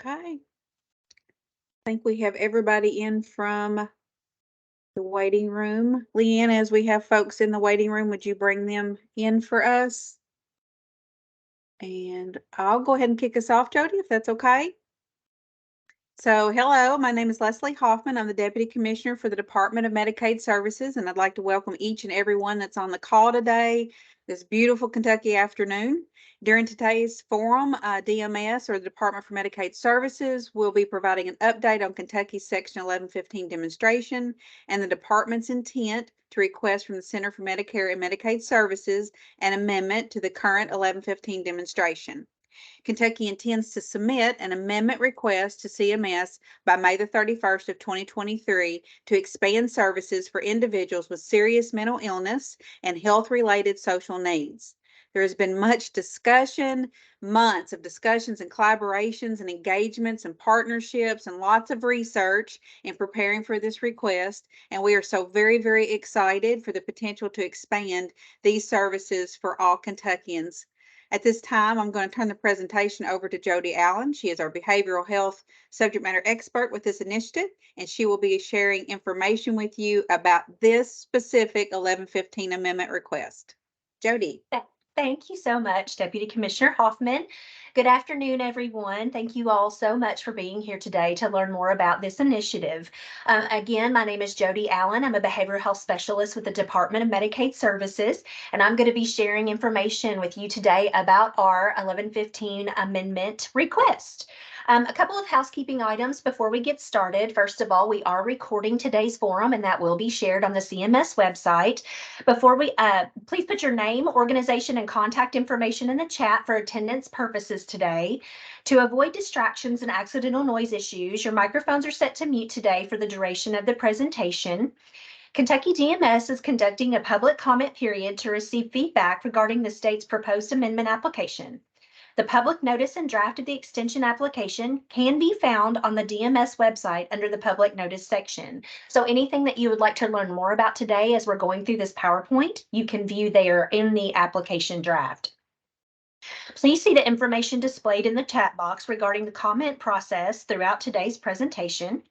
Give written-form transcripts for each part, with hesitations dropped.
Okay. I think we have everybody in from the waiting room. Leanne, as we have folks in the waiting room, would you bring them in for us? And I'll go ahead and kick us off, Jody, if that's okay. So, hello, my name is Leslie Hoffman. I'm the Deputy Commissioner for the Department of Medicaid Services, and I'd like to welcome each and everyone that's on the call today, this beautiful Kentucky afternoon. During today's forum, DMS, or the Department for Medicaid Services, will be providing an update on Kentucky's Section 1115 demonstration and the department's intent to request from the Center for Medicare and Medicaid Services an amendment to the current 1115 demonstration. Kentucky intends to submit an amendment request to CMS by May the 31st of 2023 to expand services for individuals with serious mental illness and health-related social needs. There has been much discussion, months of discussions and collaborations and engagements and partnerships and lots of research in preparing for this request. And we are so very, very excited for the potential to expand these services for all Kentuckians. At this time, I'm going to turn the presentation over to Jody Allen. She is our behavioral health subject matter expert with this initiative, and she will be sharing information with you about this specific 1115 amendment request. Jody. Thank you so much, Deputy Commissioner Hoffman. Good afternoon, everyone. Thank you all so much for being here today to learn more about this initiative. Again, my name is Jody Allen. I'm a behavioral health specialist with the Department of Medicaid Services, and I'm going to be sharing information with you today about our 1115 amendment request. A couple of housekeeping items before we get started. First of all, we are recording today's forum, and that will be shared on the CMS website. Before we, please put your name, organization, and contact information in the chat for attendance purposes today. To avoid distractions and accidental noise issues, your microphones are set to mute today for the duration of the presentation. Kentucky DMS is conducting a public comment period to receive feedback regarding the state's proposed amendment application. The public notice and draft of the extension application can be found on the DMS website under the public notice section. So anything that you would like to learn more about today as we're going through this PowerPoint, you can view there in the application draft. Please see the information displayed in the chat box regarding the comment process throughout today's presentation.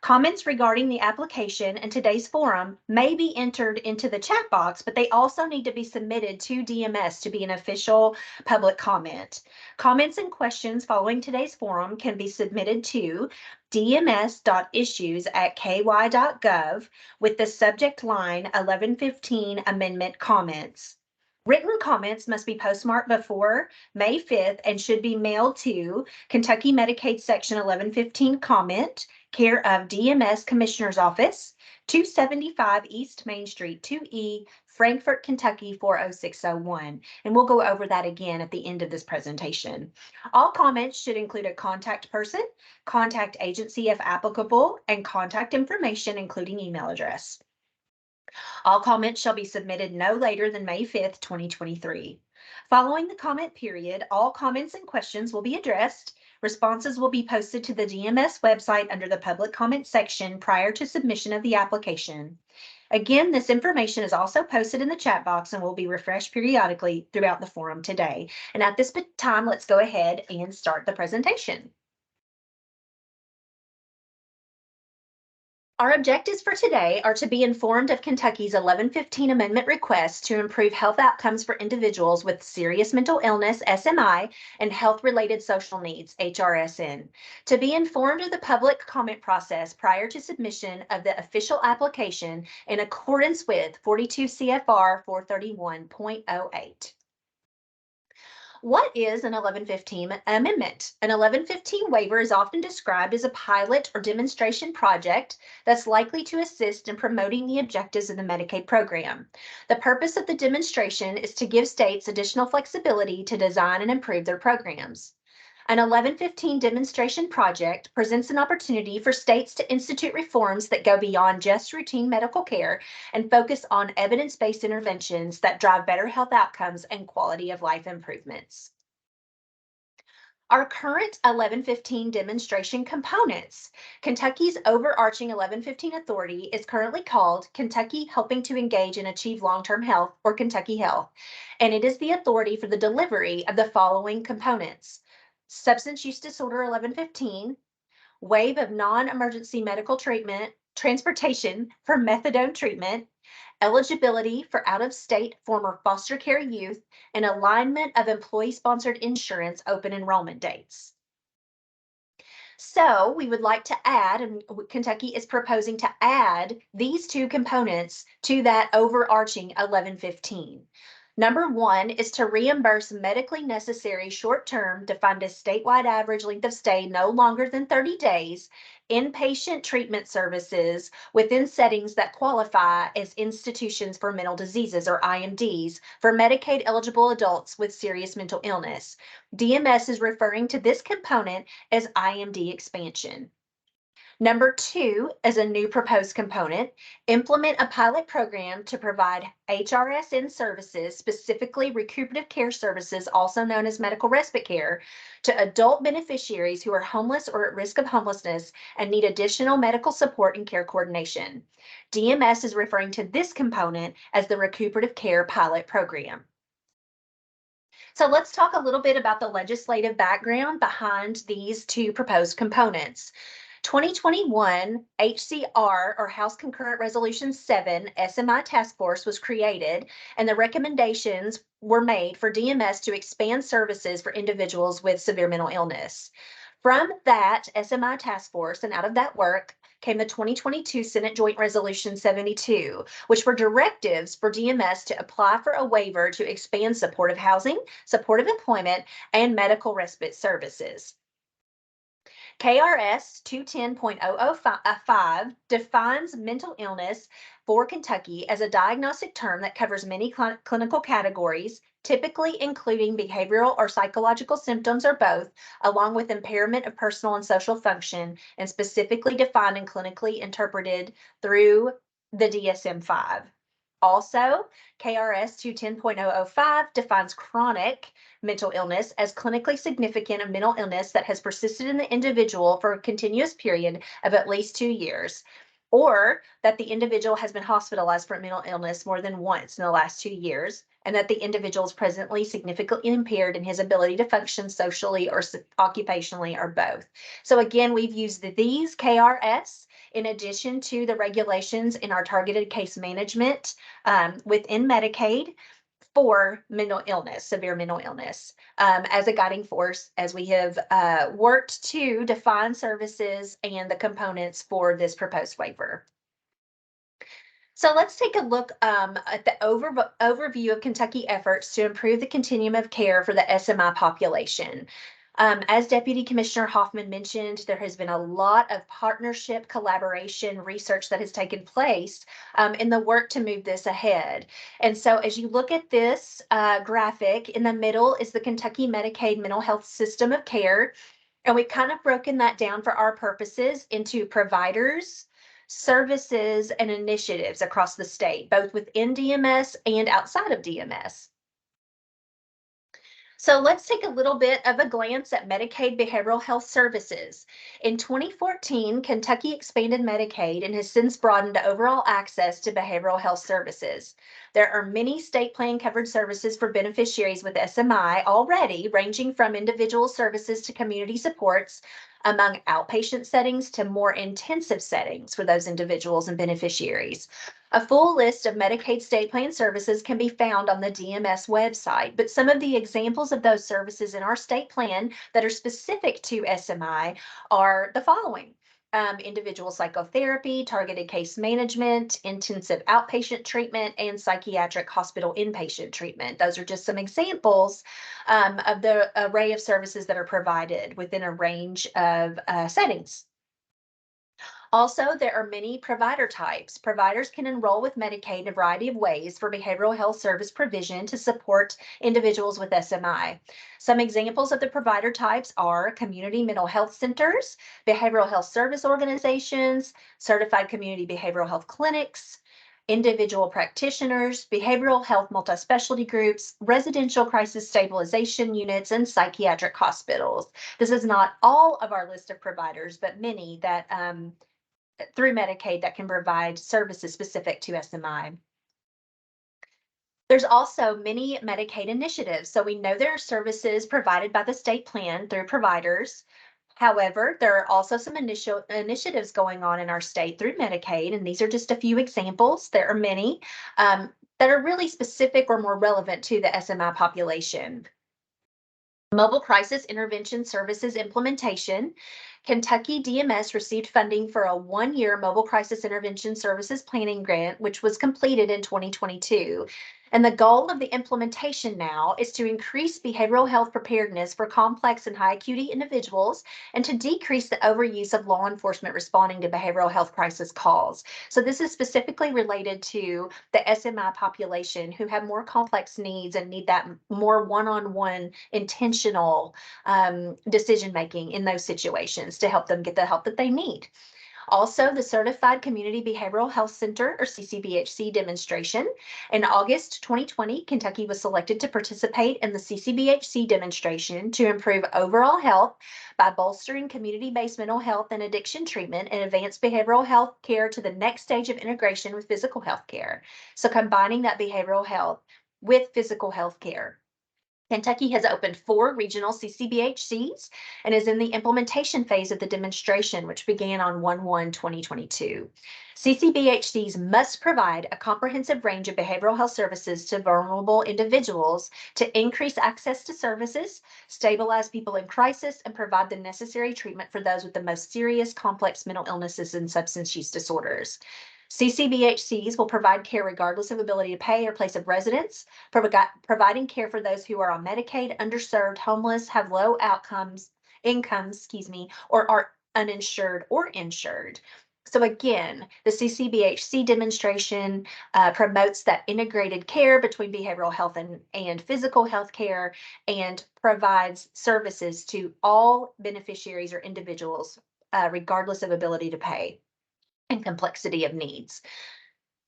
Comments regarding the application and today's forum may be entered into the chat box, but they also need to be submitted to DMS to be an official public comment. Comments and questions following today's forum can be submitted to dms.issues@ky.gov with the subject line 1115 amendment comments. Written comments must be postmarked before May 5th and should be mailed to Kentucky Medicaid Section 1115 Comment, care of DMS Commissioner's Office, 275 East Main Street, 2E, Frankfort, Kentucky 40601. And we'll go over that again at the end of this presentation. All comments should include a contact person, contact agency if applicable, and contact information, including email address. All comments shall be submitted no later than May 5th, 2023. Following the comment period, all comments and questions will be addressed. Responses will be posted to the DMS website under the public comment section prior to submission of the application. Again, this information is also posted in the chat box and will be refreshed periodically throughout the forum today. And at this time, let's go ahead and start the presentation. Our objectives for today are to be informed of Kentucky's 1115 amendment request to improve health outcomes for individuals with serious mental illness, SMI, and health-related social needs, HRSN. To be informed of the public comment process prior to submission of the official application in accordance with 42 CFR 431.08. What is an 1115 amendment? An 1115 waiver is often described as a pilot or demonstration project that's likely to assist in promoting the objectives of the Medicaid program. The purpose of the demonstration is to give states additional flexibility to design and improve their programs. An 1115 demonstration project presents an opportunity for states to institute reforms that go beyond just routine medical care and focus on evidence-based interventions that drive better health outcomes and quality of life improvements. Our current 1115 demonstration components. Kentucky's overarching 1115 authority is currently called Kentucky Helping to Engage and Achieve Long-Term Health, or Kentucky Health, and it is the authority for the delivery of the following components: substance use disorder 1115, waive of non-emergency medical treatment, transportation for methadone treatment, eligibility for out-of-state former foster care youth, and alignment of employee-sponsored insurance open enrollment dates. So we would like to add, and Kentucky is proposing to add these two components to that overarching 1115. Number one is to reimburse medically necessary short-term, defined as statewide average length of stay no longer than 30 days, inpatient treatment services within settings that qualify as institutions for mental diseases or IMDs for Medicaid eligible adults with serious mental illness. DMS is referring to this component as IMD expansion. Number two, as a new proposed component, implement a pilot program to provide HRSN services, specifically recuperative care services, also known as medical respite care, to adult beneficiaries who are homeless or at risk of homelessness and need additional medical support and care coordination. DMS is referring to this component as the recuperative care pilot program. So let's talk a little bit about the legislative background behind these two proposed components. 2021 HCR, or House Concurrent Resolution 7 SMI Task Force, was created, and the recommendations were made for DMS to expand services for individuals with severe mental illness. From that SMI Task Force and out of that work came the 2022 Senate Joint Resolution 72, which were directives for DMS to apply for a waiver to expand supportive housing, supportive employment, and medical respite services. KRS 210.005 defines mental illness for Kentucky as a diagnostic term that covers many clinical categories, typically including behavioral or psychological symptoms or both, along with impairment of personal and social function, and specifically defined and clinically interpreted through the DSM-5. Also, KRS 210.005 defines chronic mental illness as clinically significant mental illness that has persisted in the individual for a continuous period of at least 2 years, or that the individual has been hospitalized for mental illness more than once in the last 2 years, and that the individual is presently significantly impaired in his ability to function socially or occupationally or both. So again, we've used these KRS in addition to the regulations in our targeted case management within Medicaid for mental illness, severe mental illness, as a guiding force as we have worked to define services and the components for this proposed waiver. So let's take a look at the overview of Kentucky efforts to improve the continuum of care for the SMI population. As Deputy Commissioner Hoffman mentioned, there has been a lot of partnership, collaboration, research that has taken place in the work to move this ahead. And so as you look at this graphic, in the middle is the Kentucky Medicaid mental health system of care. And we've kind of broken that down for our purposes into providers, services, and initiatives across the state, both within DMS and outside of DMS. So let's take a little bit of a glance at Medicaid behavioral health services. In 2014, Kentucky expanded Medicaid and has since broadened overall access to behavioral health services. There are many state plan covered services for beneficiaries with SMI already, ranging from individual services to community supports, among outpatient settings to more intensive settings for those individuals and beneficiaries. A full list of Medicaid state plan services can be found on the DMS website, but some of the examples of those services in our state plan that are specific to SMI are the following. Individual psychotherapy, targeted case management, intensive outpatient treatment, and psychiatric hospital inpatient treatment. Those are just some examples of the array of services that are provided within a range of settings. Also, there are many provider types. Providers can enroll with Medicaid in a variety of ways for behavioral health service provision to support individuals with SMI. Some examples of the provider types are community mental health centers, behavioral health service organizations, certified community behavioral health clinics, individual practitioners, behavioral health multi-specialty groups, residential crisis stabilization units, and psychiatric hospitals. This is not all of our list of providers, but many that through Medicaid that can provide services specific to SMI. There's also many Medicaid initiatives. So we know there are services provided by the state plan through providers. However, there are also some initial initiatives going on in our state through Medicaid, and these are just a few examples. There are many that are really specific or more relevant to the SMI population. Mobile Crisis Intervention Services implementation. Kentucky DMS received funding for a one-year Mobile Crisis Intervention Services planning grant, which was completed in 2022. And the goal of the implementation now is to increase behavioral health preparedness for complex and high acuity individuals and to decrease the overuse of law enforcement responding to behavioral health crisis calls. So this is specifically related to the SMI population who have more complex needs and need that more one-on-one intentional decision making in those situations to help them get the help that they need. Also, the Certified Community Behavioral Health Center, or CCBHC demonstration. In August 2020, Kentucky was selected to participate in the CCBHC demonstration to improve overall health by bolstering community-based mental health and addiction treatment and advance behavioral health care to the next stage of integration with physical health care. So combining that behavioral health with physical health care. Kentucky has opened 4 regional CCBHCs and is in the implementation phase of the demonstration, which began on 1/1/2022. CCBHCs must provide a comprehensive range of behavioral health services to vulnerable individuals to increase access to services, stabilize people in crisis, and provide the necessary treatment for those with the most serious, complex mental illnesses and substance use disorders. CCBHCs will provide care regardless of ability to pay or place of residence, providing care for those who are on Medicaid, underserved, homeless, have low incomes, or are uninsured or insured. So again, the CCBHC demonstration promotes that integrated care between behavioral health and physical health care and provides services to all beneficiaries or individuals, regardless of ability to pay and complexity of needs.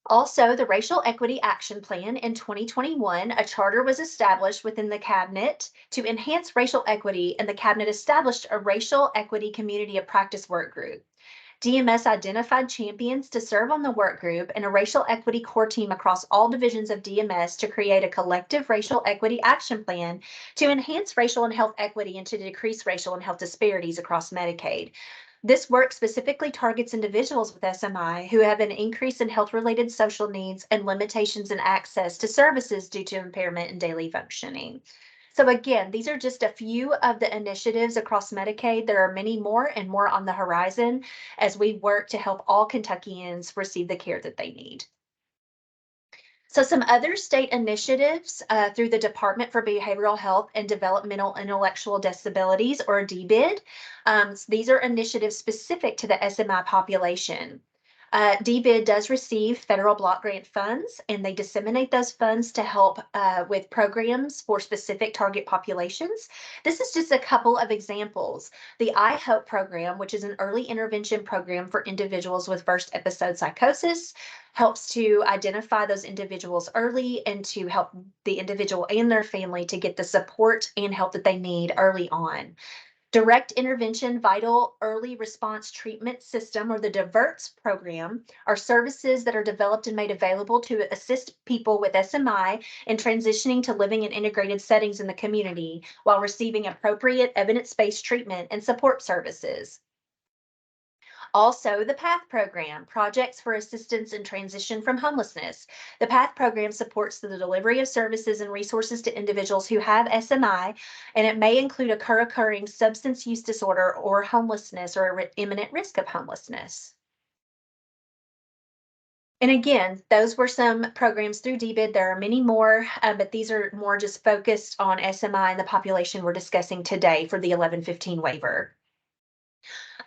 Also, the Racial Equity Action Plan in 2021, a charter was established within the cabinet to enhance racial equity, and the cabinet established a Racial Equity Community of Practice work group. DMS identified champions to serve on the work group and a racial equity core team across all divisions of DMS to create a collective racial equity action plan to enhance racial and health equity and to decrease racial and health disparities across Medicaid. This work specifically targets individuals with SMI who have an increase in health-related social needs and limitations in access to services due to impairment in daily functioning. So again, these are just a few of the initiatives across Medicaid. There are many more and more on the horizon as we work to help all Kentuckians receive the care that they need. So some other state initiatives through the Department for Behavioral Health and Developmental Intellectual Disabilities, or DBID. These are initiatives specific to the SMI population. DBID does receive federal block grant funds, and they disseminate those funds to help with programs for specific target populations. This is just a couple of examples. The I Hope program, which is an early intervention program for individuals with first episode psychosis, helps to identify those individuals early and to help the individual and their family to get the support and help that they need early on. Direct Intervention Vital Early Response Treatment System, or the DIVERTS program, are services that are developed and made available to assist people with SMI in transitioning to living in integrated settings in the community while receiving appropriate evidence-based treatment and support services. Also, the PATH program, Projects for Assistance in Transition from Homelessness. The PATH program supports the delivery of services and resources to individuals who have SMI, and it may include a co-occurring substance use disorder or homelessness or imminent risk of homelessness. And again, those were some programs through DBID. There are many more, but these are more just focused on SMI and the population we're discussing today for the 1115 waiver.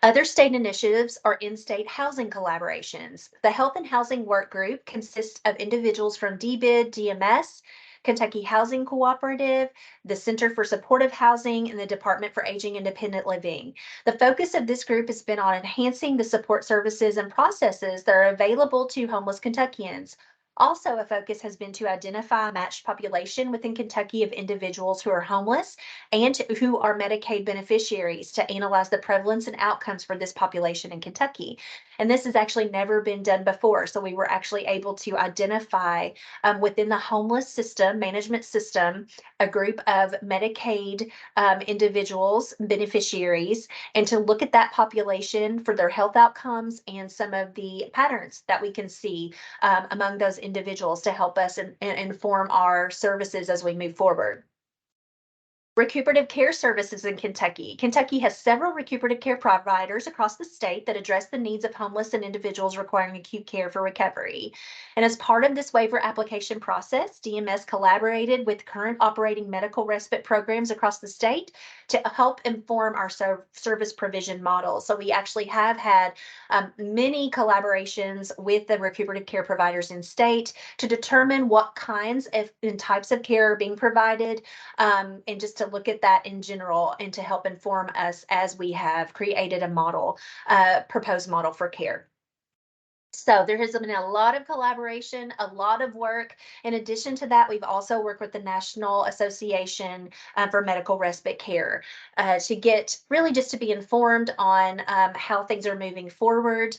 Other state initiatives are in-state housing collaborations. The Health and Housing Work Group consists of individuals from DBID, DMS, Kentucky Housing Cooperative, the Center for Supportive Housing, and the Department for Aging Independent Living. The focus of this group has been on enhancing the support services and processes that are available to homeless Kentuckians. Also, a focus has been to identify a matched population within Kentucky of individuals who are homeless and who are Medicaid beneficiaries to analyze the prevalence and outcomes for this population in Kentucky. And this has actually never been done before. So we were actually able to identify within the homeless system, management system, a group of Medicaid individuals, beneficiaries, and to look at that population for their health outcomes and some of the patterns that we can see among those individuals to help us and inform our services as we move forward. Recuperative care services in Kentucky. Kentucky has several recuperative care providers across the state that address the needs of homeless and individuals requiring acute care for recovery. And as part of this waiver application process, DMS collaborated with current operating medical respite programs across the state to help inform our service provision model. So we actually have had many collaborations with the recuperative care providers in state to determine what kinds of and types of care are being provided, and just to look at that in general and to help inform us as we have created a model, proposed model for care. So there has been a lot of collaboration, a lot of work. In addition to that, we've also worked with the National Association for Medical Respite Care to get really just to be informed on how things are moving forward.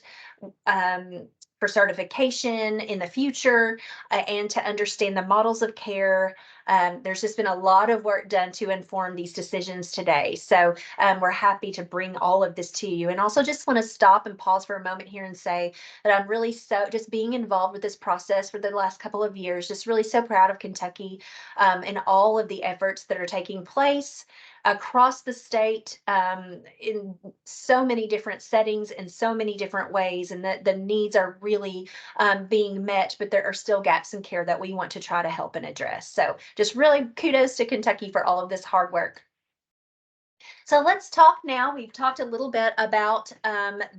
For certification in the future and to understand the models of care. There's just been a lot of work done to inform these decisions today. So we're happy to bring all of this to you. And also just want to stop and pause for a moment here and say that I'm really so just being involved with this process for the last couple of years, just really so proud of Kentucky and all of the efforts that are taking place across the state in so many different settings in so many different ways, and that the needs are really being met, but there are still gaps in care that we want to try to help and address. So just really kudos to Kentucky for all of this hard work. So let's talk now. We've talked a little bit about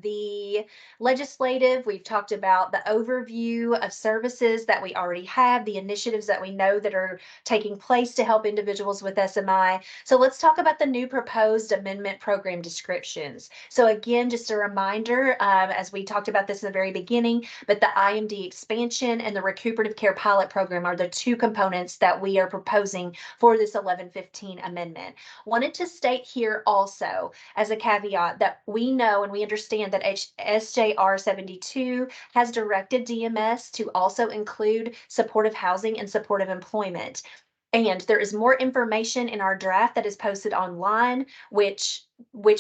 the legislative. We've talked about the overview of services that we already have, the initiatives that we know that are taking place to help individuals with SMI. So let's talk about the new proposed amendment program descriptions. So again, just a reminder, as we talked about this in the very beginning, but the IMD expansion and the recuperative care pilot program are the two components that we are proposing for this 1115 amendment. Wanted to state here also as a caveat that we know and we understand that SJR 72 has directed DMS to also include supportive housing and supportive employment. And there is more information in our draft that is posted online, which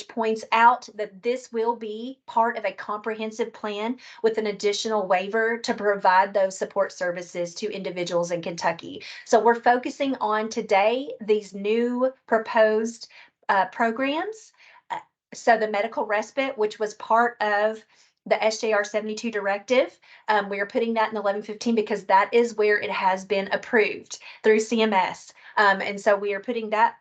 points out that this will be part of a comprehensive plan with an additional waiver to provide those support services to individuals in Kentucky. So we're focusing on today these new proposed programs. So the medical respite, which was part of the SJR 72 directive, we are putting that in 1115 because that is where it has been approved through CMS. And so we are putting that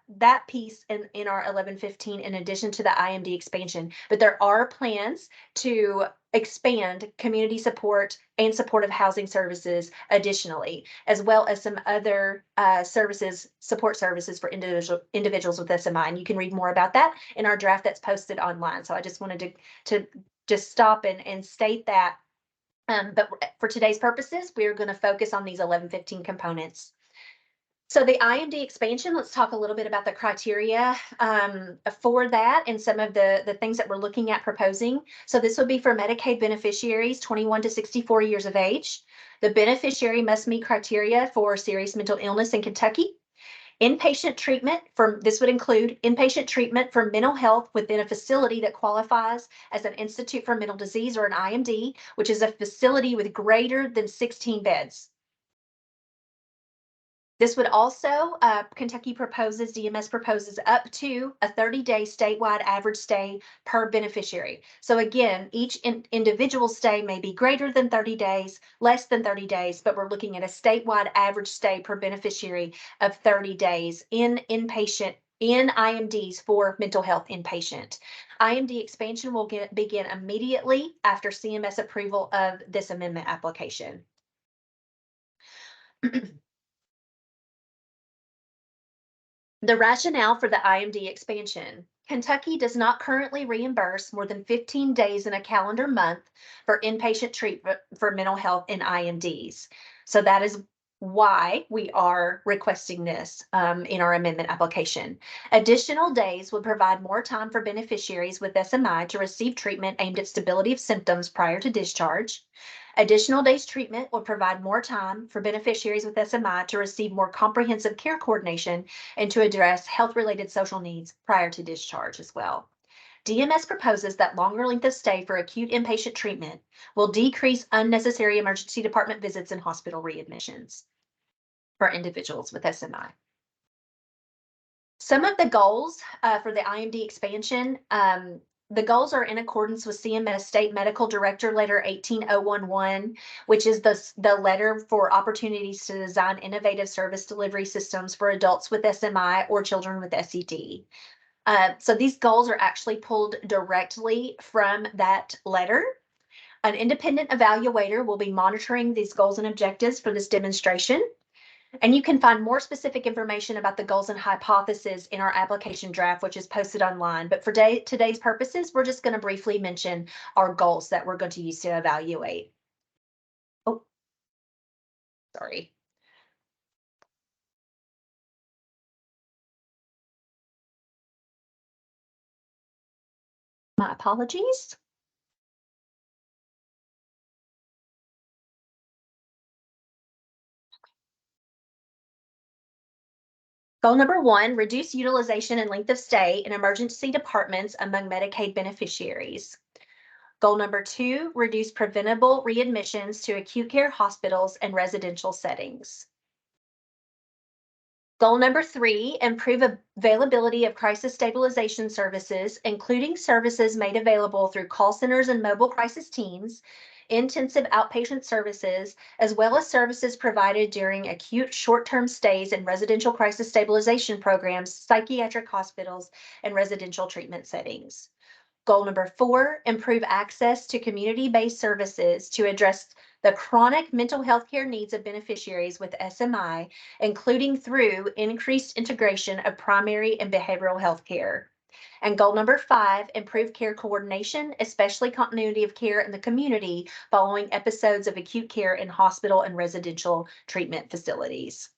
piece in our 1115 in addition to the IMD expansion. But there are plans to expand community support and supportive housing services additionally, as well as some other support services for individuals with SMI. And you can read more about that in our draft that's posted online. So I just wanted to just stop and state that. But for today's purposes, we're going to focus on these 1115 components. So the IMD expansion, let's talk a little bit about the criteria for that and some of the things that we're looking at proposing. So this would be for Medicaid beneficiaries 21 to 64 years of age. The beneficiary must meet criteria for serious mental illness in Kentucky. Inpatient treatment this would include inpatient treatment for mental health within a facility that qualifies as an Institute for Mental Disease or an IMD, which is a facility with greater than 16 beds. This would also, DMS proposes up to a 30-day statewide average stay per beneficiary. So again, each individual stay may be greater than 30 days, less than 30 days, but we're looking at a statewide average stay per beneficiary of 30 days in IMDs for mental health inpatient. IMD expansion will begin immediately after CMS approval of this amendment application. The rationale for the IMD expansion. Kentucky does not currently reimburse more than 15 days in a calendar month for inpatient treatment for mental health in IMDs. So that is why we are requesting this in our amendment application. Additional days would provide more time for beneficiaries with SMI to receive treatment aimed at stability of symptoms prior to discharge. Additional days treatment will provide more time for beneficiaries with SMI to receive more comprehensive care coordination and to address health-related social needs prior to discharge as well. DMS proposes that longer length of stay for acute inpatient treatment will decrease unnecessary emergency department visits and hospital readmissions for individuals with SMI. Some of the goals for the IMD expansion, the goals are in accordance with CMS State Medical Director Letter 18011, which is the letter for opportunities to design innovative service delivery systems for adults with SMI or children with SED. So these goals are actually pulled directly from that letter. An independent evaluator will be monitoring these goals and objectives for this demonstration. And you can find more specific information about the goals and hypotheses in our application draft, which is posted online. But for today's purposes, we're just going to briefly mention our goals that we're going to use to evaluate. Oh, sorry. My apologies. Goal number 1, reduce utilization and length of stay in emergency departments among Medicaid beneficiaries. Goal number 2, reduce preventable readmissions to acute care hospitals and residential settings. Goal number 3, improve availability of crisis stabilization services, including services made available through call centers and mobile crisis teams, intensive outpatient services, as well as services provided during acute short-term stays in residential crisis stabilization programs, psychiatric hospitals, and residential treatment settings. Goal number 4, improve access to community-based services to address the chronic mental health care needs of beneficiaries with SMI, including through increased integration of primary and behavioral health care. And goal number 5, improve care coordination, especially continuity of care in the community following episodes of acute care in hospital and residential treatment facilities.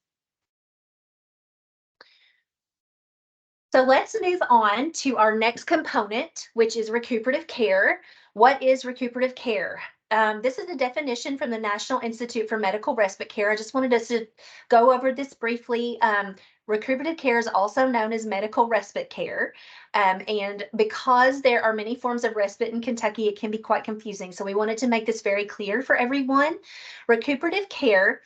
So let's move on to our next component, which is recuperative care. What is recuperative care? This is a definition from the National Institute for Medical Respite Care. I just wanted us to go over this briefly. Recuperative care is also known as medical respite care. And because there are many forms of respite in Kentucky, it can be quite confusing. So we wanted to make this very clear for everyone. Recuperative care,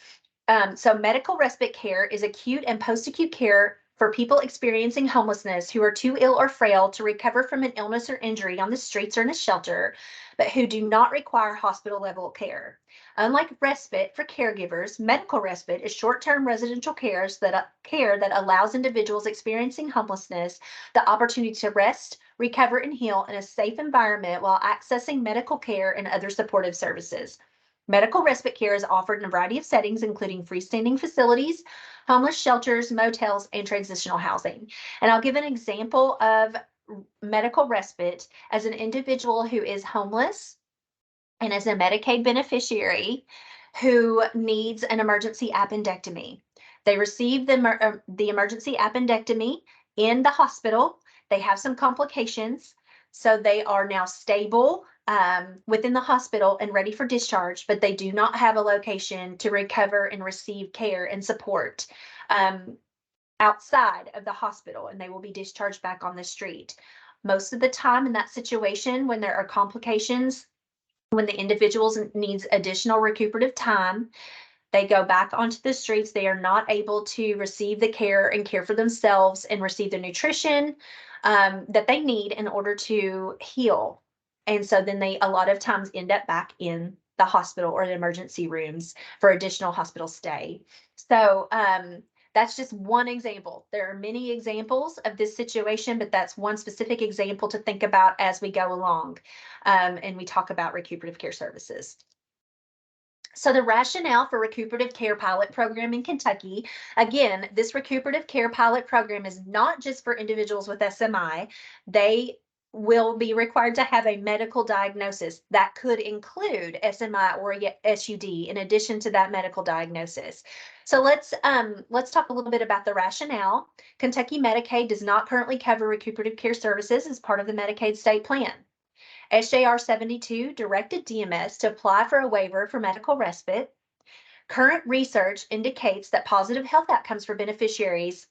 so medical respite care is acute and post-acute care for people experiencing homelessness who are too ill or frail to recover from an illness or injury on the streets or in a shelter, but who do not require hospital level care. Unlike respite for caregivers, medical respite is short-term residential care that allows individuals experiencing homelessness the opportunity to rest, recover, and heal in a safe environment while accessing medical care and other supportive services. Medical respite care is offered in a variety of settings, including freestanding facilities, homeless shelters, motels, and transitional housing. And I'll give an example of medical respite as an individual who is homeless and as a Medicaid beneficiary who needs an emergency appendectomy. They receive the emergency appendectomy in the hospital. They have some complications, so they are now stable within the hospital and ready for discharge, but they do not have a location to recover and receive care and support outside of the hospital, and they will be discharged back on the street. Most of the time in that situation, when there are complications, when the individuals needs additional recuperative time, they go back onto the streets. They are not able to receive the care and care for themselves and receive the nutrition that they need in order to heal. And so then they a lot of times end up back in the hospital or the emergency rooms for additional hospital stay. So that's just one example. There are many examples of this situation, but that's one specific example to think about as we go along and we talk about recuperative care services. So the rationale for recuperative care pilot program in Kentucky, again, this recuperative care pilot program is not just for individuals with SMI. They will be required to have a medical diagnosis that could include SMI or SUD in addition to that medical diagnosis. So let's talk a little bit about the rationale. Kentucky Medicaid does not currently cover recuperative care services as part of the Medicaid state plan. SJR 72 directed DMS to apply for a waiver for medical respite. Current research indicates that positive health outcomes for beneficiaries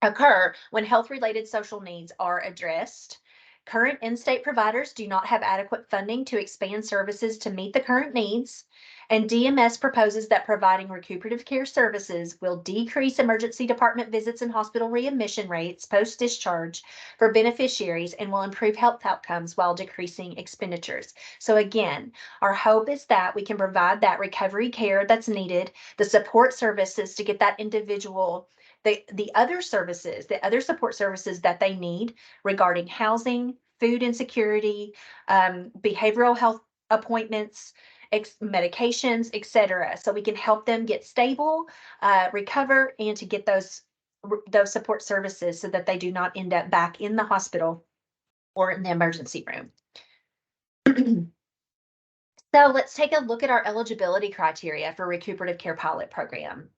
occur when health-related social needs are addressed. Current in-state providers do not have adequate funding to expand services to meet the current needs, and DMS proposes that providing recuperative care services will decrease emergency department visits and hospital readmission rates post-discharge for beneficiaries and will improve health outcomes while decreasing expenditures. So again, our hope is that we can provide that recovery care that's needed, the support services to get that individual the other services, the other support services that they need regarding housing, food insecurity, behavioral health appointments, medications, etc. So we can help them get stable, recover, and to get those support services so that they do not end up back in the hospital or in the emergency room. So let's take a look at our eligibility criteria for recuperative care pilot program.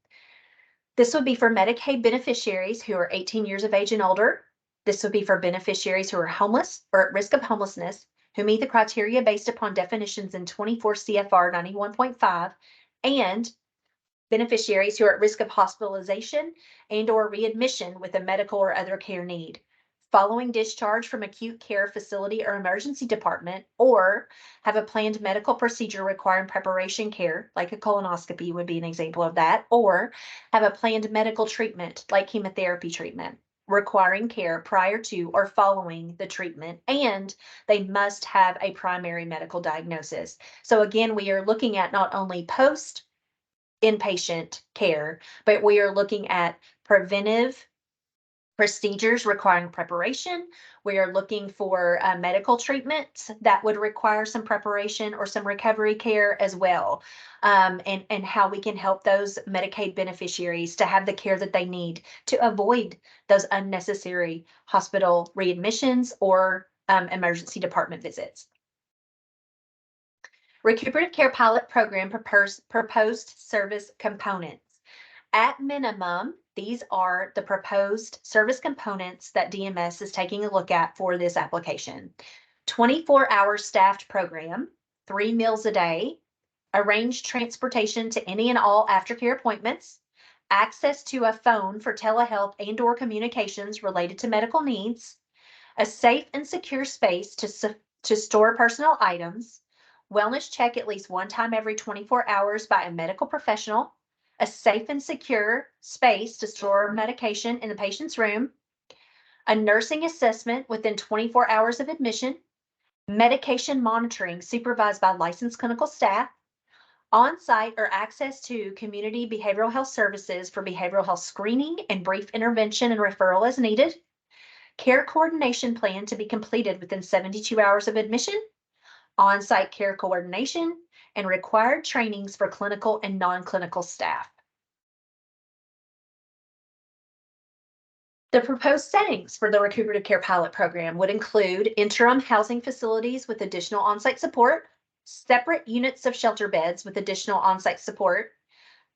This would be for Medicaid beneficiaries who are 18 years of age and older. This would be for beneficiaries who are homeless or at risk of homelessness, who meet the criteria based upon definitions in 24 CFR 91.5, and beneficiaries who are at risk of hospitalization and or readmission with a medical or other care need following discharge from acute care facility or emergency department, or have a planned medical procedure requiring preparation care, like a colonoscopy would be an example of that, or have a planned medical treatment, like chemotherapy treatment, requiring care prior to or following the treatment, and they must have a primary medical diagnosis. So again, we are looking at not only post inpatient care, but we are looking at preventive procedures requiring preparation. We are looking for medical treatments that would require some preparation or some recovery care as well, and how we can help those Medicaid beneficiaries to have the care that they need to avoid those unnecessary hospital readmissions or emergency department visits. Recuperative Care Pilot Program proposed service components. At minimum, these are the proposed service components that DMS is taking a look at for this application. 24-hour staffed program, 3 meals a day, arranged transportation to any and all aftercare appointments, access to a phone for telehealth and or communications related to medical needs, a safe and secure space to store personal items, wellness check at least one time every 24 hours by a medical professional, a safe and secure space to store medication in the patient's room, a nursing assessment within 24 hours of admission, medication monitoring supervised by licensed clinical staff, on-site or access to community behavioral health services for behavioral health screening and brief intervention and referral as needed, care coordination plan to be completed within 72 hours of admission, on-site care coordination, and required trainings for clinical and non-clinical staff. The proposed settings for the recuperative care pilot program would include interim housing facilities with additional on-site support, separate units of shelter beds with additional on-site support,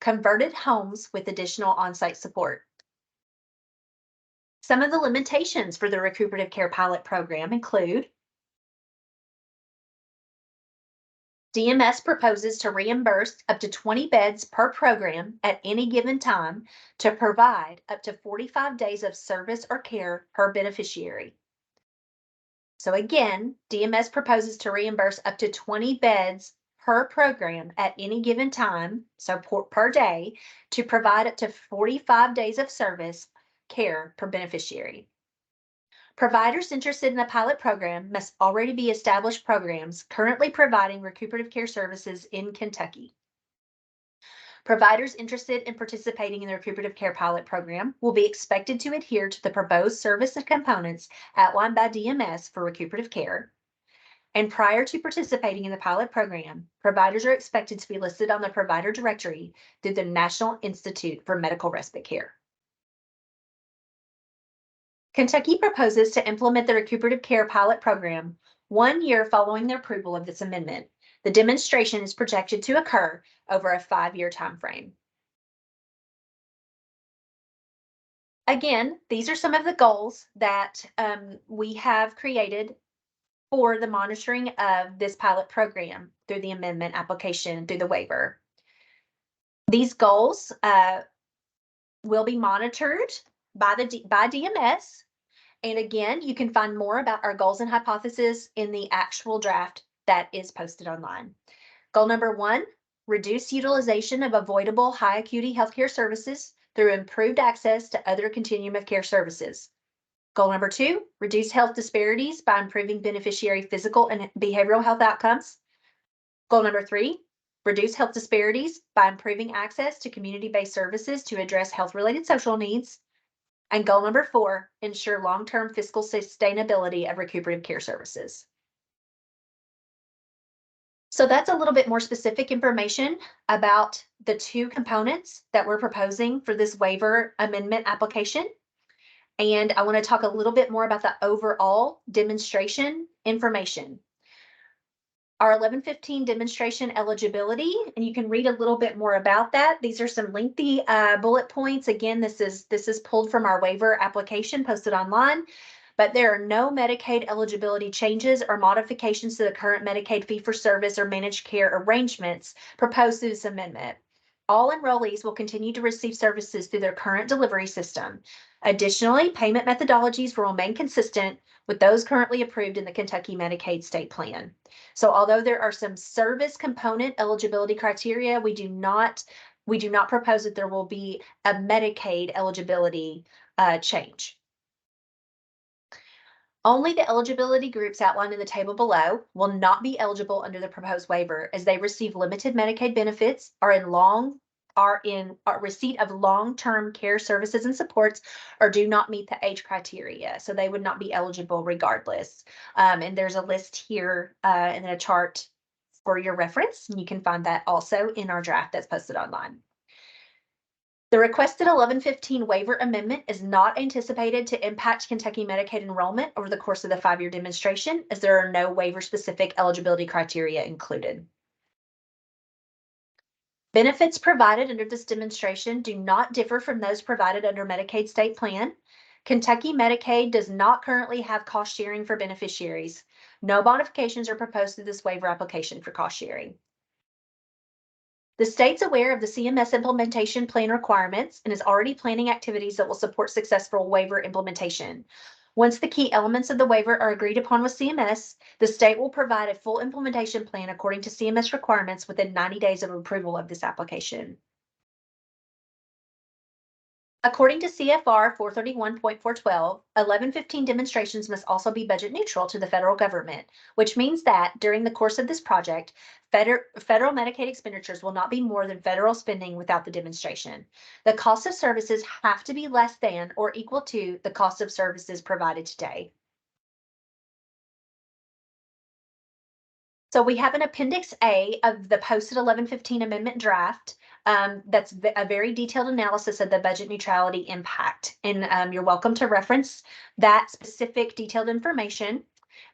converted homes with additional on-site support. Some of the limitations for the recuperative care pilot program include DMS proposes to reimburse up to 20 beds per program at any given time to provide up to 45 days of service or care per beneficiary. So again, DMS proposes to reimburse up to 20 beds per program at any given time, so per day, to provide up to 45 days of service care per beneficiary. Providers interested in the pilot program must already be established programs currently providing recuperative care services in Kentucky. Providers interested in participating in the recuperative care pilot program will be expected to adhere to the proposed service and components outlined by DMS for recuperative care. And prior to participating in the pilot program, providers are expected to be listed on the provider directory through the National Institute for Medical Respite Care. Kentucky proposes to implement the recuperative care pilot program 1 year following the approval of this amendment. The demonstration is projected to occur over a 5-year timeframe. Again, these are some of the goals that we have created for the monitoring of this pilot program through the amendment application, through the waiver. These goals will be monitored by DMS. And again, you can find more about our goals and hypotheses in the actual draft that is posted online. Goal number 1, reduce utilization of avoidable high acuity healthcare services through improved access to other continuum of care services. Goal number 2, reduce health disparities by improving beneficiary physical and behavioral health outcomes. Goal number 3, reduce health disparities by improving access to community-based services to address health-related social needs. And goal number 4, ensure long-term fiscal sustainability of recuperative care services. So that's a little bit more specific information about the 2 components that we're proposing for this waiver amendment application. And I want to talk a little bit more about the overall demonstration information. Our 1115 demonstration eligibility, and you can read a little bit more about that. These are some lengthy bullet points. Again, this is pulled from our waiver application posted online, but there are no Medicaid eligibility changes or modifications to the current Medicaid fee-for-service or managed care arrangements proposed through this amendment. All enrollees will continue to receive services through their current delivery system. Additionally, payment methodologies will remain consistent with those currently approved in the Kentucky Medicaid state plan. So although there are some service component eligibility criteria, we do not propose that there will be a Medicaid eligibility change. Only the eligibility groups outlined in the table below will not be eligible under the proposed waiver, as they receive limited Medicaid benefits, are in receipt of long-term care services and supports, or do not meet the age criteria. So they would not be eligible regardless. And there's a list here and a chart for your reference. And you can find that also in our draft that's posted online. The requested 1115 waiver amendment is not anticipated to impact Kentucky Medicaid enrollment over the course of the 5-year demonstration, as there are no waiver-specific eligibility criteria included. Benefits provided under this demonstration do not differ from those provided under Medicaid state plan. Kentucky Medicaid does not currently have cost sharing for beneficiaries. No modifications are proposed through this waiver application for cost sharing. The state's aware of the CMS implementation plan requirements and is already planning activities that will support successful waiver implementation. Once the key elements of the waiver are agreed upon with CMS, the state will provide a full implementation plan according to CMS requirements within 90 days of approval of this application. According to CFR 431.412, 1115 demonstrations must also be budget neutral to the federal government, which means that during the course of this project, federal Medicaid expenditures will not be more than federal spending without the demonstration. The cost of services have to be less than or equal to the cost of services provided today. So we have an Appendix A of the posted 1115 amendment draft. That's a very detailed analysis of the budget neutrality impact. And you're welcome to reference that specific detailed information.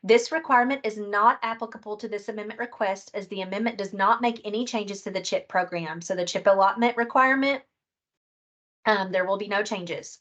This requirement is not applicable to this amendment request, as the amendment does not make any changes to the CHIP program. So the CHIP allotment requirement, there will be no changes.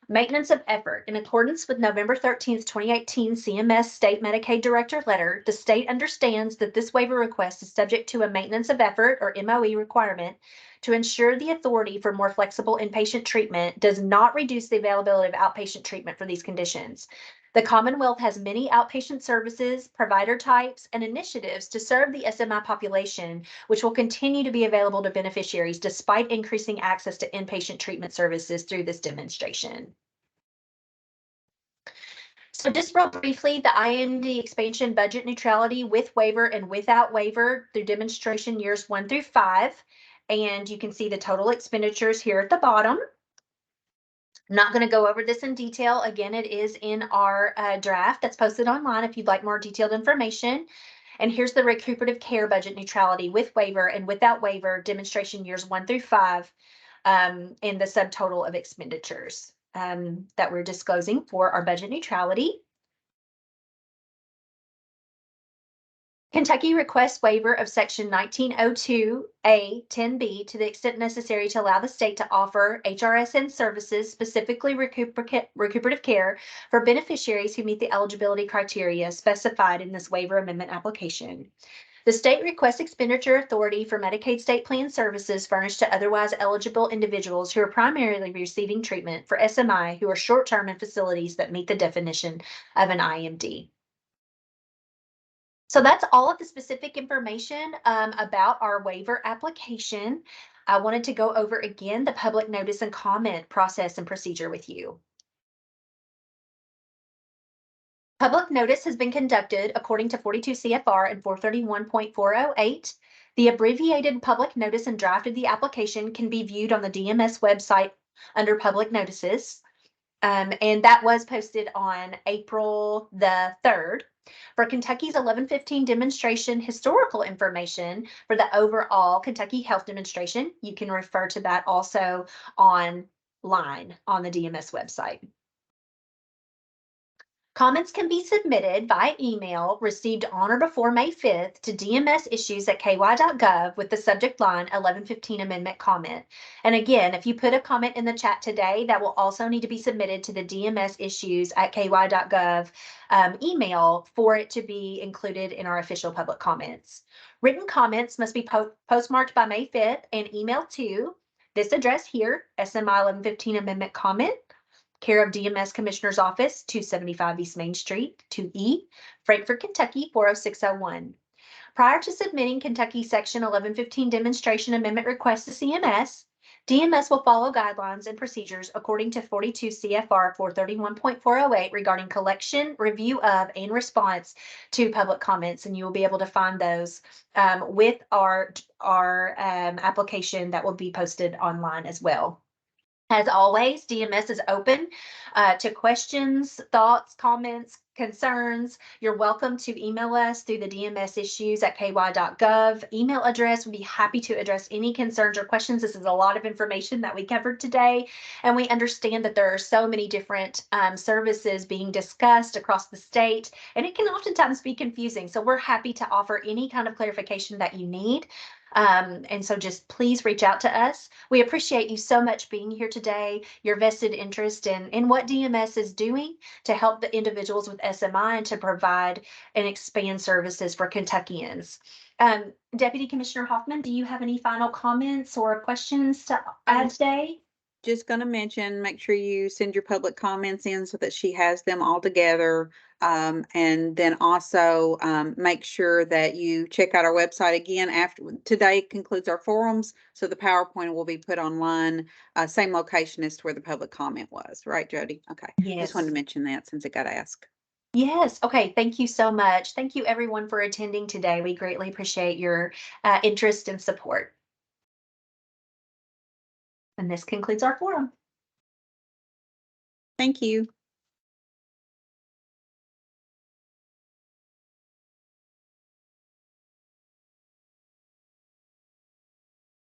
Maintenance of effort. In accordance with November 13th, 2018 CMS State Medicaid Director Letter, the state understands that this waiver request is subject to a maintenance of effort or MOE requirement to ensure the authority for more flexible inpatient treatment does not reduce the availability of outpatient treatment for these conditions. The Commonwealth has many outpatient services, provider types, and initiatives to serve the SMI population, which will continue to be available to beneficiaries despite increasing access to inpatient treatment services through this demonstration. So just real briefly, the IMD expansion budget neutrality with waiver and without waiver through demonstration years 1 through 5. And you can see the total expenditures here at the bottom. I'm not going to go over this in detail. Again, it is in our draft that's posted online if you'd like more detailed information. And here's the recuperative care budget neutrality with waiver and without waiver demonstration years 1 through 5 in the subtotal of expenditures. that we're disclosing for our budget neutrality. Kentucky requests waiver of Section 1902A 10B to the extent necessary to allow the state to offer HRSN services, specifically recuperative care, for beneficiaries who meet the eligibility criteria specified in this waiver amendment application. The state requests expenditure authority for Medicaid state plan services furnished to otherwise eligible individuals who are primarily receiving treatment for SMI who are short-term in facilities that meet the definition of an IMD. So that's all of the specific information about our waiver application. I wanted to go over again the public notice and comment process and procedure with you. Public notice has been conducted according to 42 CFR and 431.408. The abbreviated public notice and draft of the application can be viewed on the DMS website under public notices. And that was posted on April the 3rd. For Kentucky's 1115 demonstration historical information for the overall Kentucky Health Demonstration, you can refer to that also online on the DMS website. Comments can be submitted by email received on or before May 5th to dmsissues@ky.gov with the subject line 1115 amendment comment. And again, if you put a comment in the chat today, that will also need to be submitted to the dmsissues@ky.gov email for it to be included in our official public comments. Written comments must be postmarked by May 5th and emailed to this address here, SMI 1115 amendment comment, care of DMS Commissioner's Office, 275 East Main Street, 2E, Frankfort, Kentucky, 40601. Prior to submitting Kentucky Section 1115 demonstration amendment request to CMS, DMS will follow guidelines and procedures according to 42 CFR 431.408 regarding collection, review of, and response to public comments. And you will be able to find those with our application that will be posted online as well. As always, DMS is open to questions, thoughts, comments, concerns. You're welcome to email us through the dmsissues@ky.gov email address. We'd be happy to address any concerns or questions. This is a lot of information that we covered today, and we understand that there are so many different services being discussed across the state, and it can oftentimes be confusing. So we're happy to offer any kind of clarification that you need. And so just please reach out to us. We appreciate you so much being here today, your vested interest in what DMS is doing to help the individuals with SMI and to provide and expand services for Kentuckians. Deputy Commissioner Hoffman, do you have any final comments or questions to add today? Just going to mention, make sure you send your public comments in so that she has them all together. And then also make sure that you check out our website again. After today concludes our forums, so the PowerPoint will be put online, same location as to where the public comment was, right, Jody? Okay. Yes. Just wanted to mention that since it got asked. Yes. Okay. Thank you so much. Thank you everyone for attending today. We greatly appreciate your interest and support. And this concludes our forum. Thank you.